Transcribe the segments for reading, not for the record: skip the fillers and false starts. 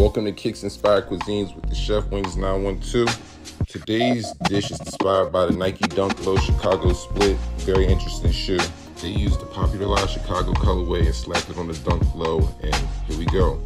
Welcome to Kix Inspired Cuisines with the Chef Wings 912. Today's dish is inspired by the Nike Dunk Low Chicago Split. Very interesting shoe. They used the popularized Chicago colorway and slapped it on the Dunk Low, and here we go.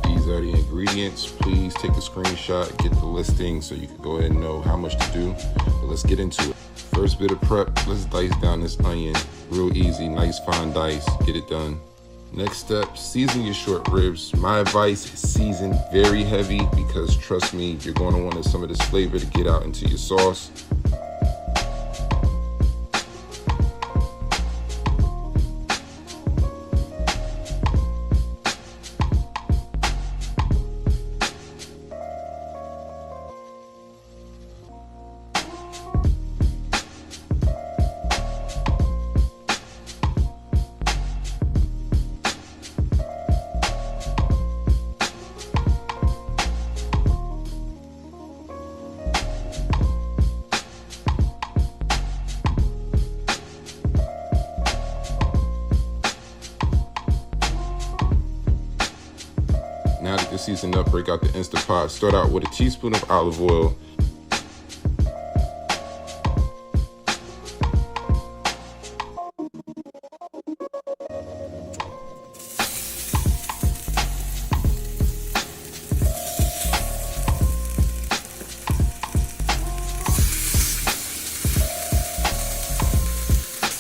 These are the ingredients. Please take a screenshot, get the listing so you can go ahead and know how much to do. But let's get into it. First bit of prep, let's dice down this onion. Real easy, nice fine dice, get it done. Next step, season your short ribs. My advice, season very heavy because trust me, you're going to want some of this flavor to get out into your sauce. Now that they're seasoned up, break out the Instapot. Start out with a teaspoon of olive oil.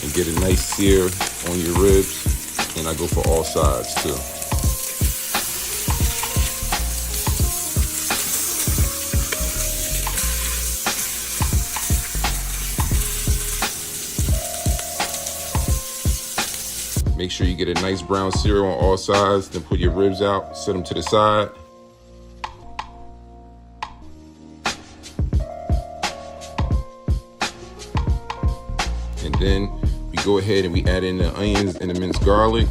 And get a nice sear on your ribs. And I go for all sides too. Make sure you get a nice brown sear on all sides, then put your ribs out, set them to the side. And then we go ahead and we add in the onions and the minced garlic.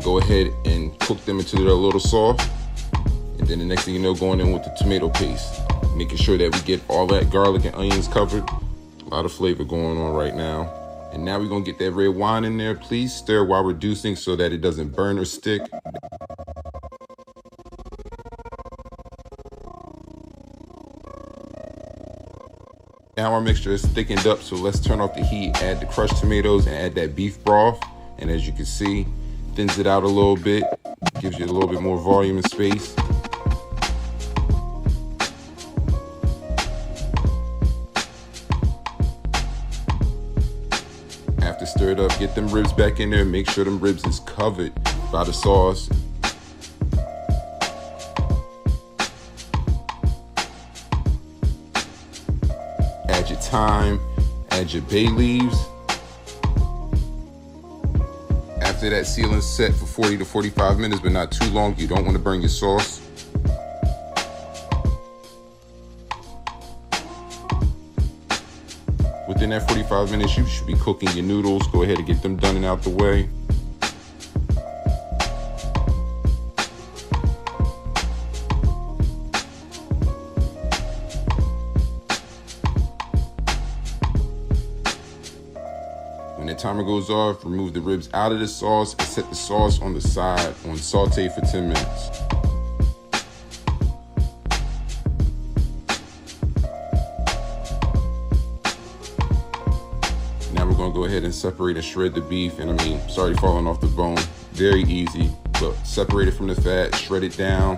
Go ahead and cook them until they're a little soft. And then the next thing you know, going in with the tomato paste. Making sure that we get all that garlic and onions covered. A lot of flavor going on right now. And now we're gonna get that red wine in there. Please stir while reducing so that it doesn't burn or stick. Now our mixture is thickened up, so let's turn off the heat, add the crushed tomatoes, and add that beef broth. And as you can see, thins it out a little bit, gives you a little bit more volume and space. After stir it up, get them ribs back in there. Make sure them ribs is covered by the sauce. Add your thyme, add your bay leaves. After that, sealing's set for 40 to 45 minutes, but not too long. You don't want to burn your sauce. Within that 45 minutes, you should be cooking your noodles. Go ahead and get them done and out the way. When the timer goes off, remove the ribs out of the sauce and set the sauce on the side on saute for 10 minutes. Now we're gonna go ahead and separate and shred the beef. And I mean, sorry falling off the bone. Very easy, but separate it from the fat, shred it down.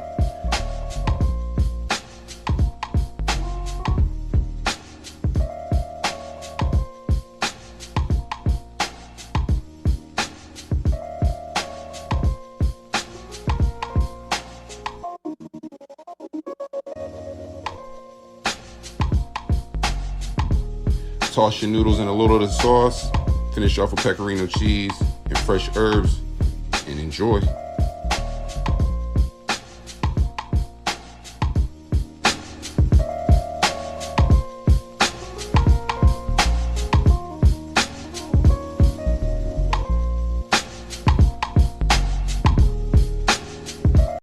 Toss your noodles in a little of the sauce. Finish off with pecorino cheese and fresh herbs. and enjoy.